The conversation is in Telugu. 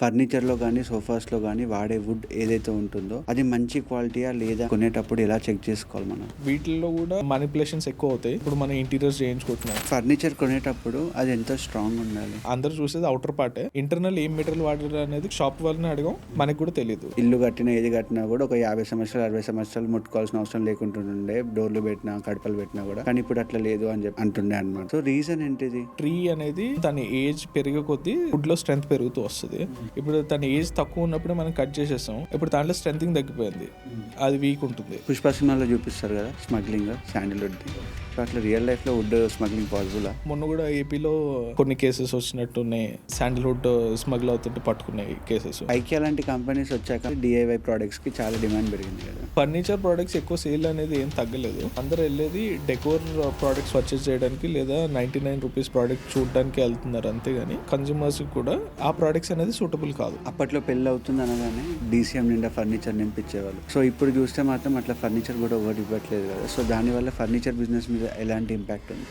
ఫర్నిచర్‌లో గానీ, సోఫాస్‌లో గానీ వాడే వుడ్ ఏదైతే ఉంటుందో అది మంచి క్వాలిటీయా లేదా కొనేటప్పుడు ఎలా చెక్ చేసుకోవాలి మనం? వీటిల్లో కూడా మానిపులేషన్స్ ఎక్కువ అవుతాయి. ఇప్పుడు మనం ఇంటీరియర్స్ చేయించుకుంటున్నాం. ఫర్నిచర్ కొనేటప్పుడు అది ఎంత స్ట్రాంగ్ ఉండాలి? అందరూ చూసేది అవుటర్ పార్టే. ఇంటర్నల్ ఏం మెటీరియల్ వాడారు అనేది షాప్ వాళ్ళని అడగం, మనకు కూడా తెలియదు. ఇల్లు కట్టినా, ఏది కట్టినా కూడా ఒక 50 సంవత్సరాలు, 60 సంవత్సరాలు ముట్టుకోవాల్సిన అవసరం లేకుంటుండే. డోర్లు పెట్టినా, గడపలు పెట్టినా కూడా. కానీ ఇప్పుడు అట్లా లేదు అని చెప్పి అంటుండే అన్నమాట. సో రీజన్ ఏంటిది? ట్రీ అనేది తన ఏజ్ పెరిగే కొద్దీ వుడ్ లో స్ట్రెంత్ పెరుగుతూ వస్తుంది. ఇప్పుడు తన ఏజ్ తక్కువ ఉన్నప్పుడు మనం కట్ చేసేస్తాం. ఇప్పుడు దాంట్లో స్ట్రెంతింగ్ తగ్గిపోయింది, అది వీక్ ఉంటుంది. పుష్ప సినిమాలో చూపిస్తారు కదా స్మగ్లింగ్ శాండిల్వుడ్ది. సో అట్లా రియల్ లైఫ్ లో వుడ్ స్మగ్లింగ్ పాసిబుల్? మొన్న కూడా ఏపీలో కొన్ని కేసెస్ వచ్చినట్టున్నాయి. శాండిల్వుడ్ స్మగ్ల్ అవుతుంటే పట్టుకున్నాయి కేసెస్. ఐకియా లాంటి కంపెనీస్ వచ్చాక డిఐవై ప్రొడక్ట్స్ కి చాలా డిమాండ్ పెరిగింది కదా. ఫర్నిచర్ ప్రోడక్ట్స్ ఎక్కువ సేల్ అనేది ఏం తగ్గలేదు. అందరూ వెళ్ళేది డెకోర్ ప్రోడక్ట్స్ పర్చేస్ చేయడానికి లేదా 99 రూపీస్ ప్రోడక్ట్ చూడడానికి వెళ్తున్నారు, అంతేగాని కన్జ్యూమర్స్ కూడా ఆ ప్రోడక్ట్స్ అనేది సూటబుల్ కాదు. అప్పట్లో పెళ్ళి అవుతుంది అనగానే డీసీఎం నిండా ఫర్నిచర్ నింపించేవాళ్ళు. సో ఇప్పుడు చూస్తే మాత్రం అట్లా ఫర్నిచర్ కూడా ఒకటి ఇవ్వట్లేదు కదా. సో దానివల్ల ఫర్నిచర్ బిజినెస్ మీద ఎలాంటి ఇంపాక్ట్ ఉంది?